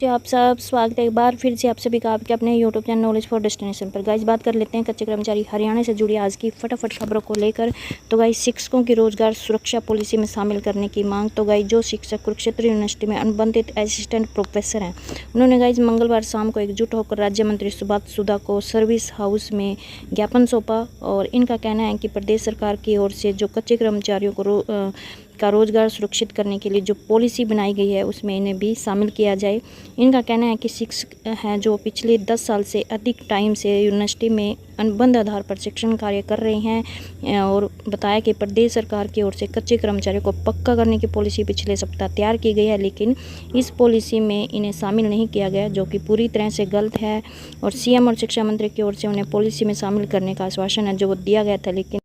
जी आप सब स्वागत है एक बार फिर से आप सभी का आपके अपने YouTube channel knowledge for destination पर। गाइस बात कर लेते हैं कच्चे कर्मचारी हरियाणा से जुड़ी आज की फटाफट खबरों को लेकर। तो गाइस शिक्षकों की रोजगार सुरक्षा पॉलिसी में शामिल करने की मांग। तो गाइस जो शिक्षक कुरुक्षेत्र यूनिवर्सिटी में अनुबंधित असिस्टेंट प्रोफेसर हैं उन्होंने गाइस मंगलवार शाम को एकजुट होकर राज्य मंत्री सुभाष सुधा को सर्विस हाउस में ज्ञापन सौंपा। और इनका कहना है कि प्रदेश सरकार की ओर से जो कच्चे कर्मचारियों को का रोज़गार सुरक्षित करने के लिए जो पॉलिसी बनाई गई है उसमें इन्हें भी शामिल किया जाए। इनका कहना है कि शिक्षक हैं जो पिछले 10 साल से अधिक टाइम से यूनिवर्सिटी में अनुबंध आधार पर शिक्षण कार्य कर रहे हैं। और बताया कि प्रदेश सरकार की ओर से कच्चे कर्मचारियों को पक्का करने की पॉलिसी पिछले सप्ताह तैयार की गई है, लेकिन इस पॉलिसी में इन्हें शामिल नहीं किया गया, जो कि पूरी तरह से गलत है। और सीएम और शिक्षा मंत्री की ओर से उन्हें पॉलिसी में शामिल करने का आश्वासन है जो वो दिया गया था, लेकिन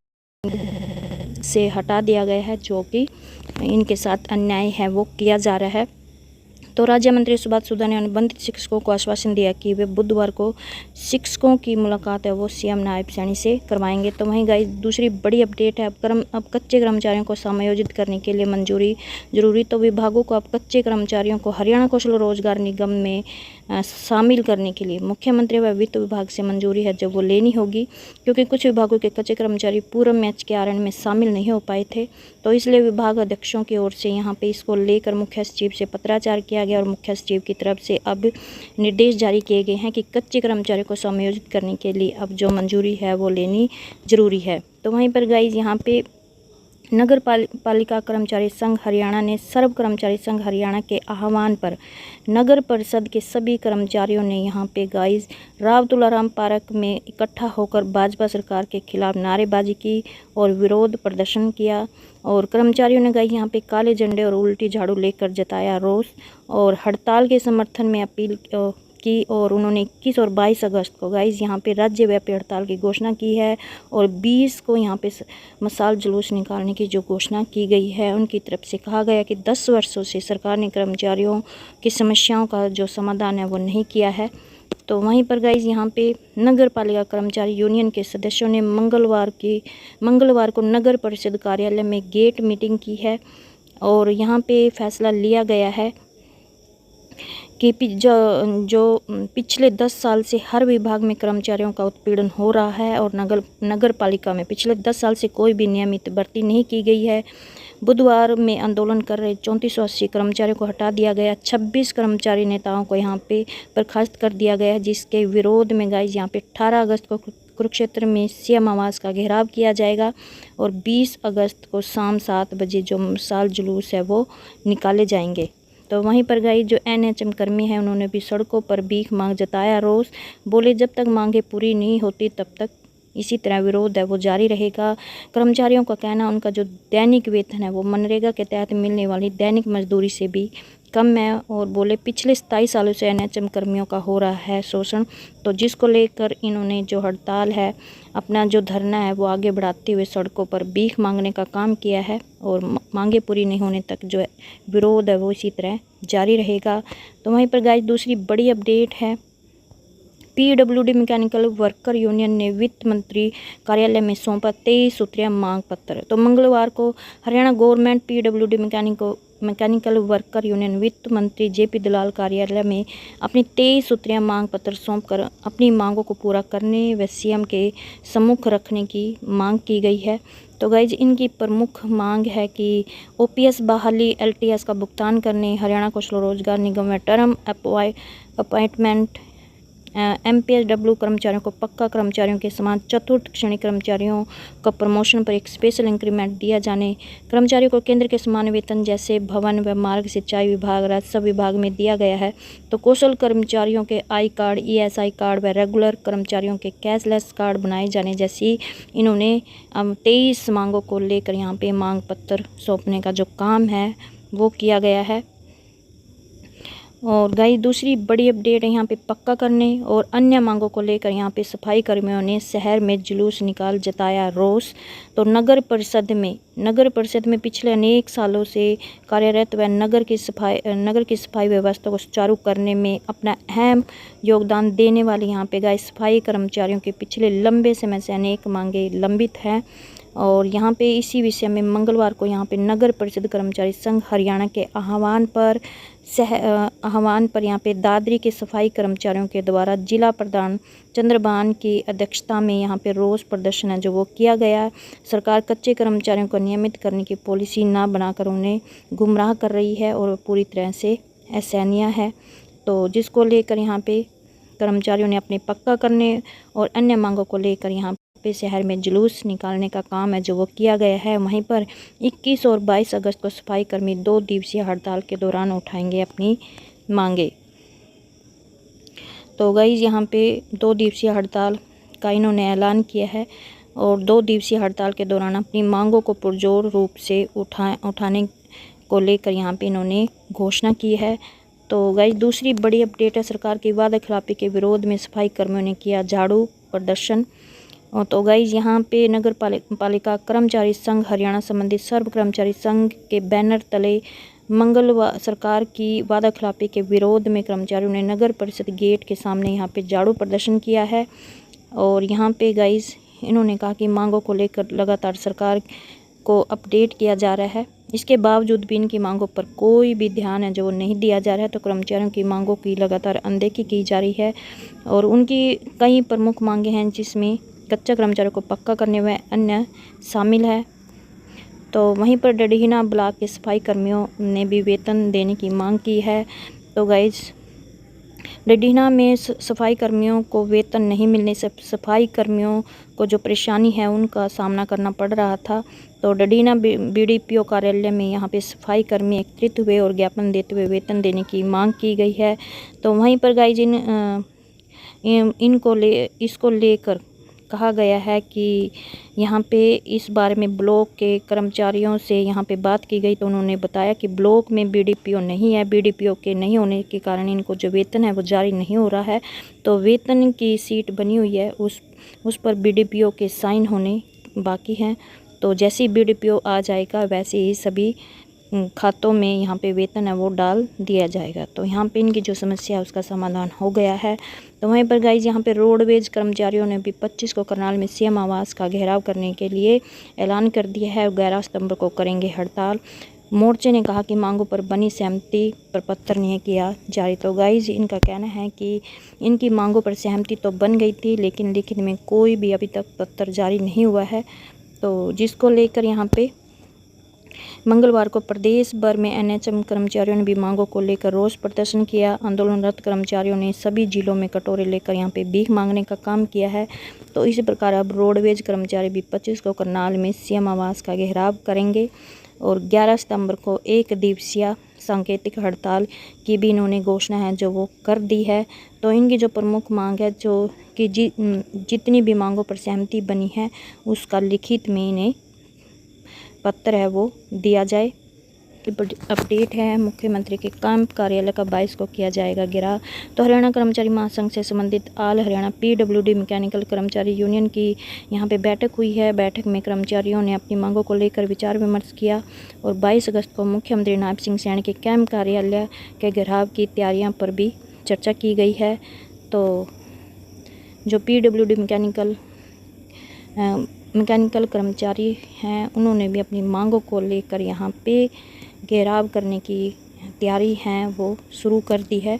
से हटा दिया गया है। जो कि इनके साथ अन्याय है वो किया जा रहा है। तो राज्य मंत्री सुभाष सुधा ने अनुबंधित शिक्षकों को आश्वासन दिया कि वे बुधवार को शिक्षकों की मुलाकात है वो सीएम नायब सैनी से करवाएंगे। तो वहीं गाइस दूसरी बड़ी अपडेट है, अब कच्चे कर्मचारियों को समायोजित करने के लिए मंजूरी जरूरी। तो विभागों को अब कच्चे कर्मचारियों को हरियाणा कौशल रोजगार निगम में शामिल करने के लिए मुख्यमंत्री व वित्त विभाग से मंजूरी है जो वो लेनी होगी, क्योंकि कुछ विभागों के कच्चे कर्मचारी पूर्व मैच के आरएन में शामिल नहीं हो पाए थे। तो इसलिए विभाग अध्यक्षों की ओर से यहाँ पे इसको लेकर मुख्य सचिव से पत्राचार किया गया और मुख्य सचिव की तरफ से अब निर्देश जारी किए गए हैं कि कच्चे कर्मचारियों को समायोजित करने के लिए अब जो मंजूरी है वो लेनी जरूरी है। तो वहीं पर गाइज यहाँ पे नगर पालिका कर्मचारी संघ हरियाणा ने सर्व कर्मचारी संघ हरियाणा के आह्वान पर नगर परिषद के सभी कर्मचारियों ने यहाँ पे गाइज राव तुलाराम पार्क में इकट्ठा होकर भाजपा सरकार के खिलाफ नारेबाजी की और विरोध प्रदर्शन किया। और कर्मचारियों ने गाइज यहाँ पे काले झंडे और उल्टी झाड़ू लेकर जताया रोष और हड़ताल के समर्थन में अपील की। और उन्होंने 21 और 22 अगस्त को गाइज यहाँ पे राज्यव्यापी हड़ताल की घोषणा की है और 20 को यहाँ पे मसाल जुलूस निकालने की जो घोषणा की गई है। उनकी तरफ से कहा गया कि 10 वर्षों से सरकार ने कर्मचारियों की समस्याओं का जो समाधान है वो नहीं किया है। तो वहीं पर गाइज यहाँ पे नगर पालिका कर्मचारी यूनियन के सदस्यों ने मंगलवार को नगर परिषद कार्यालय में गेट मीटिंग की है और यहाँ पे फैसला लिया गया है कि जो पिछले 10 साल से हर विभाग में कर्मचारियों का उत्पीड़न हो रहा है और नगर पालिका में पिछले 10 साल से कोई भी नियमित भर्ती नहीं की गई है। बुधवार में आंदोलन कर रहे 3480 कर्मचारियों को हटा दिया गया। 26 कर्मचारी नेताओं को यहाँ पे बर्खास्त कर दिया गया है, जिसके विरोध में गाइज यहाँ पे 18 अगस्त को कुरुक्षेत्र में सीएम आवास का घेराव किया जाएगा और 20 अगस्त को शाम 7 बजे जो मसाल जुलूस है वो निकाले जाएंगे। तो वहीं पर गाइस जो एनएचएम कर्मी हैं उन्होंने भी सड़कों पर भीख मांग जताया रोष। बोले जब तक मांगे पूरी नहीं होती तब तक इसी तरह विरोध है वो जारी रहेगा। कर्मचारियों का कहना उनका जो दैनिक वेतन है वो मनरेगा के तहत मिलने वाली दैनिक मजदूरी से भी कम है। और बोले पिछले 27 सालों से एनएचएम कर्मियों का हो रहा है शोषण, तो जिसको लेकर इन्होंने जो हड़ताल है अपना जो धरना है वो आगे बढ़ाते हुए सड़कों पर भीख मांगने का काम किया है और मांगे पूरी नहीं होने तक जो विरोध है वो इसी तरह जारी रहेगा। तो वहीं पर गाइस दूसरी बड़ी अपडेट है, पीडब्ल्यूडी मैकेनिकल वर्कर यूनियन ने वित्त मंत्री कार्यालय में सौंपा 23 सूत्रीय मांग पत्र। तो मंगलवार को Haryana government PWD mechanical worker union वित्त मंत्री जेपी दलाल कार्यालय में अपनी 23 सूत्रीय मांग पत्र सौंपकर अपनी मांगों को पूरा करने व सीएम के सम्मुख रखने की मांग की गई है। तो गाइज इनकी प्रमुख मांग है कि ओपीएस बहाली, एलटीएस का भुगतान करने, हरियाणा कौशल रोजगार निगम में टर्म अपॉइंटमेंट, एमपीएसडब्ल्यू कर्मचारियों को पक्का कर्मचारियों के समान चतुर्थ श्रेणी कर्मचारियों का प्रमोशन पर एक स्पेशल इंक्रीमेंट दिया जाने, कर्मचारियों को केंद्र के समान वेतन जैसे भवन व मार्ग सिंचाई विभाग, राजस्व विभाग में दिया गया है। तो कौशल कर्मचारियों के आई कार्ड, ईएसआई कार्ड व रेगुलर कर्मचारियों के कैशलेस कार्ड बनाए जाने जैसी इन्होंने 23 मांगों को लेकर यहाँ पे मांग पत्र सौंपने का जो काम है वो किया गया है। और गाइस दूसरी बड़ी अपडेट है यहाँ पे पक्का करने और अन्य मांगों को लेकर यहाँ पे सफाई कर्मियों ने शहर में जुलूस निकाल जताया रोष। तो नगर परिषद में पिछले अनेक सालों से कार्यरत व नगर की सफाई व्यवस्था को सुचारू करने में अपना अहम योगदान देने वाले यहाँ पे गाइस सफाई कर्मचारियों के पिछले लंबे समय से अनेक मांगे लंबित हैं और यहाँ पे इसी विषय में मंगलवार को यहाँ पे नगर परिषद कर्मचारी संघ हरियाणा के आह्वान पर यहाँ पे दादरी के सफाई कर्मचारियों के द्वारा जिला प्रधान चंद्रभान की अध्यक्षता में यहाँ पे रोष प्रदर्शन है जो वो किया गया। सरकार कच्चे कर्मचारियों को नियमित करने की पॉलिसी ना बनाकर उन्हें गुमराह कर रही है और पूरी तरह से असहनीय है। तो जिसको लेकर यहाँ पे कर्मचारियों ने अपने पक्का करने और अन्य मांगों को लेकर यहाँ पे शहर में जुलूस निकालने का काम है जो वो किया गया है। वहीं पर 21 और 22 अगस्त को सफाई कर्मी 2 दिवसीय हड़ताल के दौरान उठाएंगे अपनी मांगे। तो गाइस यहाँ पे 2 दिवसीय हड़ताल का इन्होंने ऐलान किया है और 2 दिवसीय हड़ताल के दौरान अपनी मांगों को पुरजोर रूप से उठाने को लेकर यहाँ पे इन्होंने घोषणा की है। तो गाइस दूसरी बड़ी अपडेट है, सरकार की वादा खिलाफी के विरोध में सफाई कर्मियों ने किया झाड़ू प्रदर्शन। तो गाइस यहाँ पे नगर पालिका कर्मचारी संघ हरियाणा संबंधित सर्व कर्मचारी संघ के बैनर तले मंगलवार सरकार की वादा खिलाफी के विरोध में कर्मचारियों ने नगर परिषद गेट के सामने यहाँ पे झाड़ू प्रदर्शन किया है। और यहाँ पे गाइस इन्होंने कहा कि मांगों को लेकर लगातार सरकार को अपडेट किया जा रहा है, इसके बावजूद भी इनकी मांगों पर कोई भी ध्यान है जो नहीं दिया जा रहा है। तो कर्मचारियों की मांगों की लगातार अनदेखी की जा रही है और उनकी कई प्रमुख मांगे हैं जिसमें कच्चा कर्मचारियों को पक्का करने में अन्य शामिल है। तो वहीं पर डडीना ब्लॉक के सफाई कर्मियों ने भी वेतन देने की मांग की है। तो गाइस डडीना में सफाई कर्मियों को वेतन नहीं मिलने से सफाई कर्मियों को जो परेशानी है उनका सामना करना पड़ रहा था। तो डडीना बीडीपीओ कार्यालय में यहाँ पे सफाई कर्मी एकत्रित हुए और ज्ञापन देते हुए वेतन देने की मांग की गई है। तो वहीं पर गाइस इसको लेकर कहा गया है कि यहाँ पे इस बारे में ब्लॉक के कर्मचारियों से यहाँ पे बात की गई तो उन्होंने बताया कि ब्लॉक में बीडीपीओ नहीं है, बीडीपीओ के नहीं होने के कारण इनको जो वेतन है वो जारी नहीं हो रहा है। तो वेतन की सीट बनी हुई है उस पर बीडीपीओ के साइन होने बाकी हैं। तो जैसे ही बीडीपीओ आ जाएगा वैसे ही सभी खातों में यहाँ पे वेतन है वो डाल दिया जाएगा। तो यहाँ पे इनकी जो समस्या है उसका समाधान हो गया है। तो वहीं पर गाइज यहाँ पे रोडवेज कर्मचारियों ने भी 25 को करनाल में सीएम आवास का घेराव करने के लिए ऐलान कर दिया है। 11 सितंबर को करेंगे हड़ताल। मोर्चे ने कहा कि मांगों पर बनी सहमति पर पत्र नहीं किया जारी। तो गाइज इनका कहना है कि इनकी मांगों पर सहमति तो बन गई थी लेकिन लिखित में कोई भी अभी तक पत्र जारी नहीं हुआ है। तो जिसको लेकर यहाँ पे मंगलवार को प्रदेश भर में एनएचएम कर्मचारियों ने भी मांगों को लेकर रोष प्रदर्शन किया। आंदोलनरत कर्मचारियों ने सभी जिलों में कटोरे लेकर यहाँ पे भीख मांगने का काम किया है। तो इसी प्रकार अब रोडवेज कर्मचारी भी 25 को करनाल में सीएम आवास का घेराव करेंगे और 11 सितंबर को 1 दिवसीय सांकेतिक हड़ताल की भी इन्होंने घोषणा है जो वो कर दी है। तो इनकी जो प्रमुख मांग है जो कि जितनी भी मांगों पर सहमति बनी है उसका लिखित में इन्हें पत्र है वो दिया जाए। अपडेट है मुख्यमंत्री के कैंप कार्यालय का 22 को किया जाएगा घेराव। तो हरियाणा कर्मचारी महासंघ से संबंधित ऑल हरियाणा पीडब्ल्यूडी मैकेनिकल कर्मचारी यूनियन की यहाँ पे बैठक हुई है। बैठक में कर्मचारियों ने अपनी मांगों को लेकर विचार विमर्श किया और 22 अगस्त को मुख्यमंत्री नायब सिंह सैनी के कैंप कार्यालय के घेराव की तैयारियाँ पर भी चर्चा की गई है। तो जो पीडब्ल्यूडी मैकेनिकल कर्मचारी हैं उन्होंने भी अपनी मांगों को लेकर यहाँ पे घेराव करने की तैयारी है वो शुरू कर दी है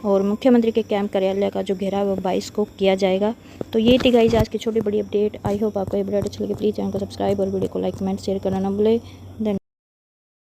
और मुख्यमंत्री के कैंप कार्यालय का जो घेराव है 22 को किया जाएगा। तो ये थी गाइस आज की छोटी बड़ी अपडेट। आई होप आपको ये अपडेट अच्छी लगी। प्लीज़ चैनल को सब्सक्राइब और वीडियो को लाइक कमेंट शेयर करना ना भूलें। धन्यवाद।